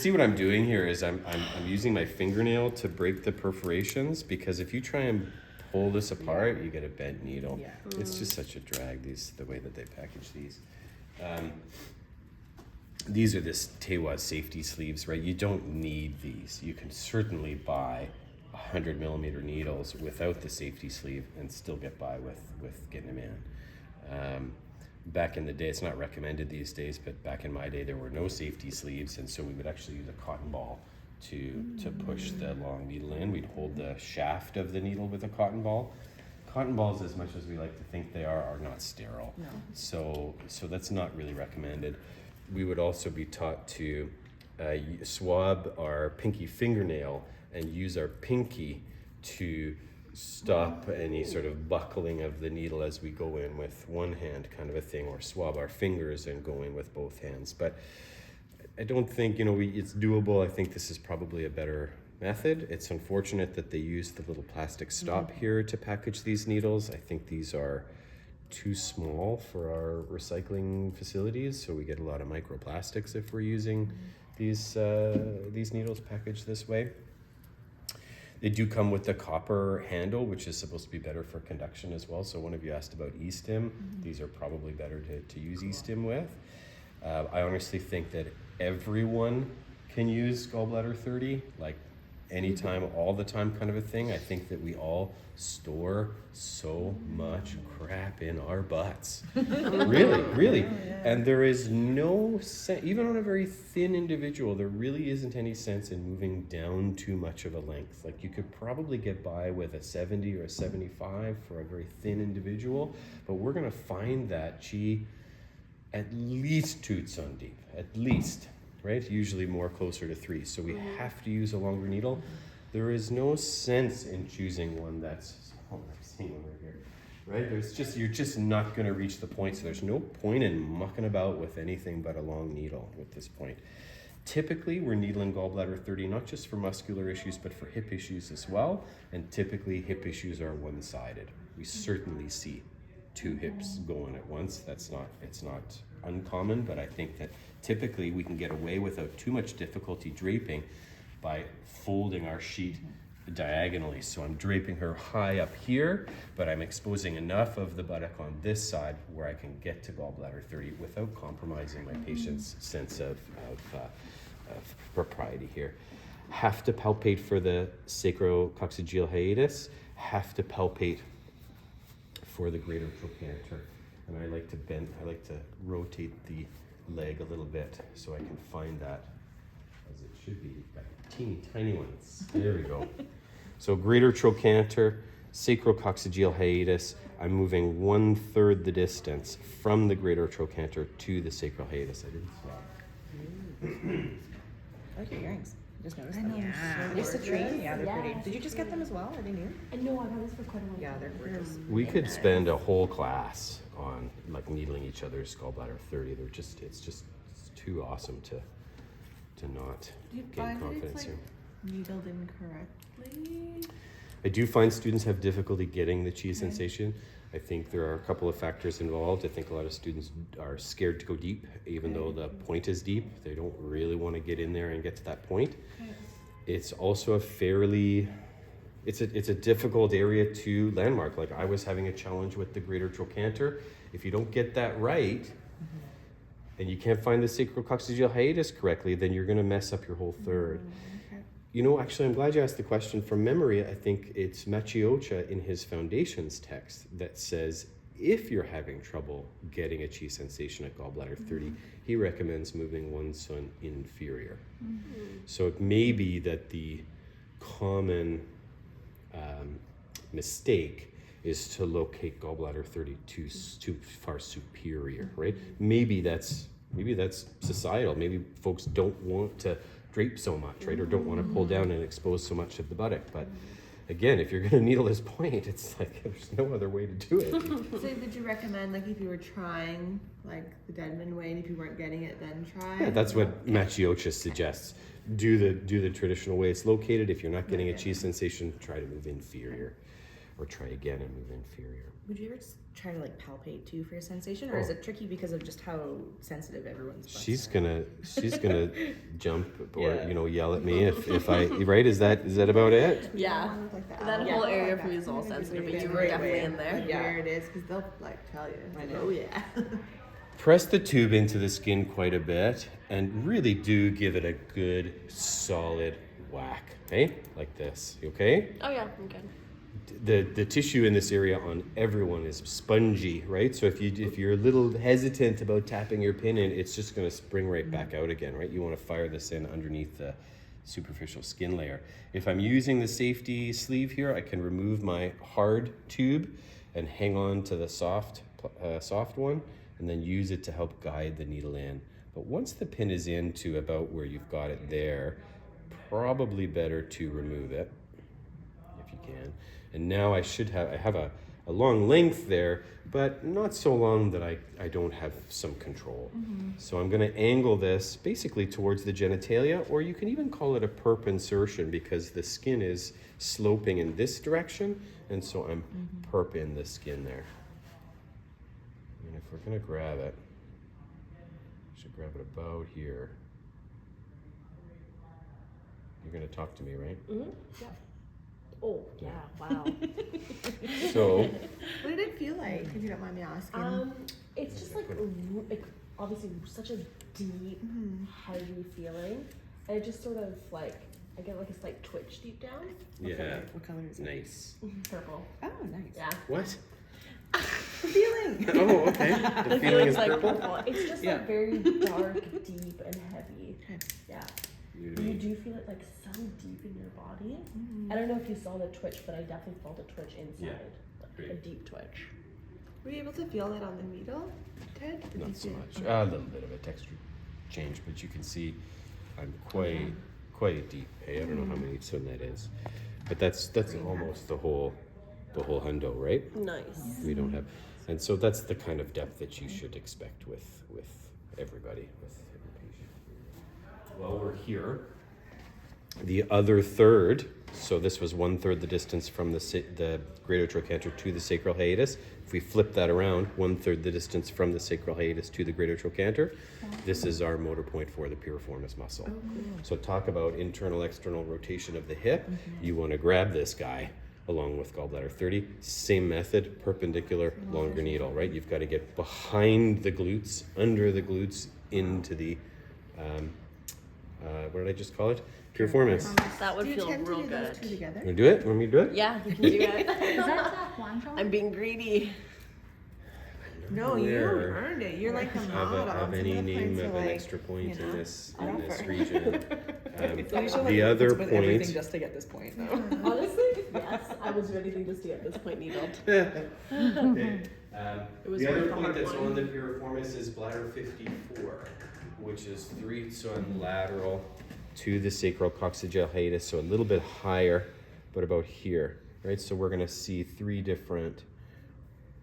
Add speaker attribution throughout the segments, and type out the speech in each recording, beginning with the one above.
Speaker 1: See what I'm doing here is I'm using my fingernail to break the perforations, because if you try and pull this apart, you get a bent needle.
Speaker 2: Yeah.
Speaker 1: It's just such a drag, the way that they package these. These are this Tewa safety sleeves, right? You don't need these. You can certainly buy 100 millimeter needles without the safety sleeve and still get by with getting them in. Back in the day, it's not recommended these days, but back in my day, there were no safety sleeves, and so we would actually use a cotton ball to push the long needle in. We'd hold the shaft of the needle with a cotton ball. Cotton balls, as much as we like to think they are not sterile.
Speaker 2: No.
Speaker 1: So that's not really recommended. We would also be taught to swab our pinky fingernail and use our pinky to stop any sort of buckling of the needle as we go in with one hand, kind of a thing, or swab our fingers and go in with both hands. But I don't think, it's doable. I think this is probably a better method. It's unfortunate that they use the little plastic stop here to package these needles. I think these are too small for our recycling facilities, so we get a lot of microplastics if we're using these needles packaged this way. They do come with the copper handle, which is supposed to be better for conduction as well. So one of you asked about e-stim. These are probably better to use e-stim with. I honestly think that everyone can use gallbladder 30, like anytime, all the time kind of a thing. I think that we all store so much crap in our butts. Really. And there is no sense, even on a very thin individual, there really isn't any sense in moving down too much of a length. Like you could probably get by with a 70 or a 75 for a very thin individual, but we're gonna find that chi at least 2 tsun deep, at least, right? Usually more closer to 3. So we have to use a longer needle. There is no sense in choosing one that's, I'm seeing one right here, right? You're just not gonna reach the point. So there's no point in mucking about with anything but a long needle at this point. Typically, we're needling gallbladder 30, not just for muscular issues, but for hip issues as well. And typically hip issues are one-sided. We certainly see 2 hips going at once. It's not uncommon, but I think that typically we can get away without too much difficulty draping by folding our sheet diagonally. So I'm draping her high up here, but I'm exposing enough of the buttock on this side where I can get to gallbladder 30 without compromising my patient's sense of propriety here. Have to palpate for the sacrococcygeal hiatus, have to palpate for the greater trochanter. And I like to rotate the leg a little bit so I can find that as it should be. Got teeny tiny ones. There we go. So greater trochanter, sacrococcygeal hiatus. I'm moving 1/3 the distance from the greater trochanter to the sacral hiatus. I didn't swap.
Speaker 2: I like your earrings. I just noticed
Speaker 3: I
Speaker 2: them.
Speaker 3: know,
Speaker 2: Yeah.
Speaker 3: so
Speaker 2: They're citrine. Yeah, they're
Speaker 3: Yeah.
Speaker 2: pretty. Did you just get them as well? Are they new?
Speaker 3: No, I've had this for quite a while.
Speaker 2: Yeah, they're gorgeous.
Speaker 1: We could spend a whole class on like needling each other's gallbladder 30. It's too awesome to not
Speaker 3: Do you
Speaker 1: gain
Speaker 3: find that
Speaker 1: confidence
Speaker 3: it's
Speaker 1: here.
Speaker 3: like needled incorrectly?
Speaker 1: I do find students have difficulty getting the chi sensation. I think there are a couple of factors involved. I think a lot of students are scared to go deep, even though the point is deep. They don't really want to get in there and get to that point. It's also it's a difficult area to landmark. Like I was having a challenge with the greater trochanter. If you don't get that right, and you can't find the sacrococcygeal hiatus correctly, then you're gonna mess up your whole third. Actually, I'm glad you asked the question. From memory, I think it's Machiocha in his Foundations text that says, if you're having trouble getting a chi sensation at gallbladder 30, he recommends moving 1 tsun inferior. So it may be that the common mistake is to locate gallbladder 30 too far superior, right? Maybe that's societal. Maybe folks don't want to drape so much, right? Or don't want to pull down and expose so much of the buttock. But again, if you're going to needle this point, it's like there's no other way to do it.
Speaker 3: So would you recommend, like, if you were trying, like, the Deadman way, and if you weren't getting it, then try?
Speaker 1: Yeah, that's what Machiocha suggests. Do the traditional way it's located. If you're not getting a chi sensation, try to move inferior. or try again and move inferior.
Speaker 2: Would you ever try to like palpate too for your sensation, or is it tricky because of just how sensitive everyone's butts
Speaker 1: She's
Speaker 2: are?
Speaker 1: gonna jump or
Speaker 2: Yeah.
Speaker 1: yell at me if I right. Is that about it?
Speaker 3: Yeah.
Speaker 2: Like that.
Speaker 3: That
Speaker 2: Yeah.
Speaker 3: whole
Speaker 2: Yeah.
Speaker 3: area
Speaker 2: Like
Speaker 3: for me
Speaker 2: that.
Speaker 3: is all sensitive, but you were
Speaker 2: Right
Speaker 3: definitely
Speaker 2: way.
Speaker 3: in there.
Speaker 2: Like, yeah.
Speaker 3: Where it is, because they'll like tell you.
Speaker 2: I know.
Speaker 3: Oh yeah.
Speaker 1: Press the tube into the skin quite a bit and really do give it a good solid whack. Okay, like this. You okay?
Speaker 3: Oh yeah, I'm good.
Speaker 1: The tissue in this area on everyone is spongy, right? So if you're a little hesitant about tapping your pin in, it's just going to spring right back out again, right? You want to fire this in underneath the superficial skin layer. If I'm using the safety sleeve here, I can remove my hard tube and hang on to the soft one, and then use it to help guide the needle in. But once the pin is into about where you've got it there, probably better to remove it if you can. And now I have a long length there, but not so long that I don't have some control. So I'm going to angle this basically towards the genitalia, or you can even call it a perp insertion because the skin is sloping in this direction, and so I'm perp in the skin there. And if we're going to grab it, we should grab it about here. You're going to talk to me, right?
Speaker 4: Yeah. Oh, yeah, wow.
Speaker 1: So,
Speaker 3: What did it feel like, if you don't mind me asking?
Speaker 4: It's just like obviously such a deep, heavy feeling. And it just sort of like, I get like a slight twitch deep down.
Speaker 1: yeah,
Speaker 2: What color is it?
Speaker 1: nice.
Speaker 4: Purple.
Speaker 2: Oh, nice.
Speaker 4: Yeah.
Speaker 1: What?
Speaker 2: The feeling.
Speaker 1: Oh, okay. The feeling is
Speaker 4: like
Speaker 1: purple?
Speaker 4: purple. It's just
Speaker 1: Yeah.
Speaker 4: like very dark, deep, and heavy. Yeah.
Speaker 1: You
Speaker 4: You do feel it like so deep in your body. I don't know if you saw the twitch, but I definitely felt a twitch inside.
Speaker 1: Yeah.
Speaker 4: Like
Speaker 1: Great.
Speaker 4: a deep twitch.
Speaker 3: Were you able to feel that on the needle, Ted? Did you
Speaker 1: Not so
Speaker 3: feel-
Speaker 1: much. A little bit of a texture change, but you can see I'm quite deep. Hey, I don't know how many son that is, but that's almost the whole hundo, right?
Speaker 4: Nice.
Speaker 1: We don't have, and so that's the kind of depth that you should expect with everybody with hyperplasia. Well, we're here. The other third, so this was 1/3 the distance from the great trochanter to the sacral hiatus. If we flip that around, 1/3 the distance from the sacral hiatus to the great trochanter. This is our motor point for the piriformis muscle. So talk about internal external rotation of the hip. You want to grab this guy along with gallbladder 30. Same method, perpendicular, longer needle, right? You've got to get behind the glutes, under the glutes, into the, what did I just call it? Piriformis.
Speaker 4: That would
Speaker 3: Do you
Speaker 4: feel
Speaker 3: tend to
Speaker 4: real
Speaker 3: do
Speaker 4: good.
Speaker 3: those two together?
Speaker 1: Want to do it? Want me to do it?
Speaker 4: Yeah, you can do it.
Speaker 5: Is that the Huan Tiao?
Speaker 4: I'm being greedy.
Speaker 3: No, you
Speaker 1: Where
Speaker 3: earned it. You're like the
Speaker 1: of,
Speaker 3: model.
Speaker 1: of
Speaker 3: Some
Speaker 1: any
Speaker 3: the
Speaker 1: name
Speaker 3: points are
Speaker 1: of an
Speaker 3: like,
Speaker 1: extra point
Speaker 3: you
Speaker 1: in
Speaker 3: know,
Speaker 1: this
Speaker 3: offer.
Speaker 1: region.
Speaker 2: So you should,
Speaker 1: The other
Speaker 2: with everything
Speaker 1: point.
Speaker 2: just to get this point, though.
Speaker 4: Honestly, yes, I was ready to just get this point needled.
Speaker 1: Okay.
Speaker 4: It was
Speaker 1: The other
Speaker 4: worth the
Speaker 1: point
Speaker 4: hard
Speaker 1: that's
Speaker 4: one.
Speaker 1: on the piriformis is bladder 54, which is 3 son lateral to the sacrococcygeal hiatus, so a little bit higher, but about here, right? So we're going to see 3 different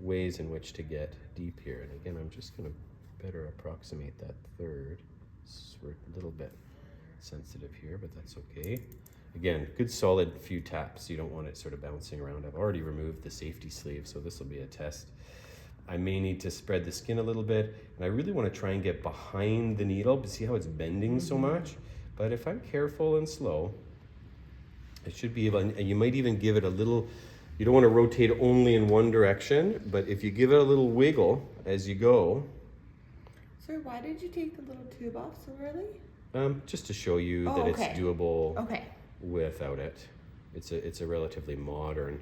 Speaker 1: ways in which to get deep here. And again, I'm just going to better approximate that third. We're a little bit sensitive here, but that's okay. Again, good solid few taps. You don't want it sort of bouncing around. I've already removed the safety sleeve, so this will be a test. I may need to spread the skin a little bit, and I really want to try and get behind the needle, but see how it's bending so much? But if I'm careful and slow, I should be able, and you might even give it a little, you don't want to rotate only in one direction, but if you give it a little wiggle as you go,
Speaker 3: Sir, why did you take the little tube off so early?
Speaker 1: just to show you
Speaker 3: Oh,
Speaker 1: that
Speaker 3: okay.
Speaker 1: it's doable
Speaker 3: Okay.
Speaker 1: without it. It's a relatively modern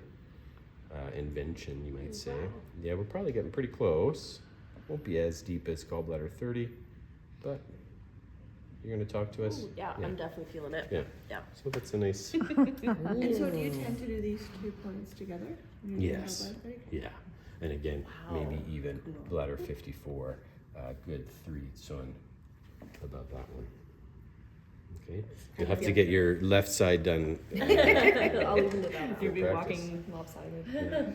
Speaker 1: invention, you might say. Yeah, we're probably getting pretty close. Won't be as deep as gallbladder 30, but you're going to talk to us?
Speaker 4: Ooh, yeah, I'm definitely feeling it.
Speaker 1: Yeah.
Speaker 4: Yeah.
Speaker 1: So that's a nice,
Speaker 3: And so do you tend to do these 2 points together? when you're doing
Speaker 1: yes.
Speaker 3: gallbladder thing?
Speaker 1: Yeah. And again,
Speaker 4: Wow.
Speaker 1: maybe even bladder 54, good 3 son above that one. Okay. You'll have to get your left side done.
Speaker 4: I'll even do that.
Speaker 2: You'll be
Speaker 1: practice.
Speaker 2: walking lopsided.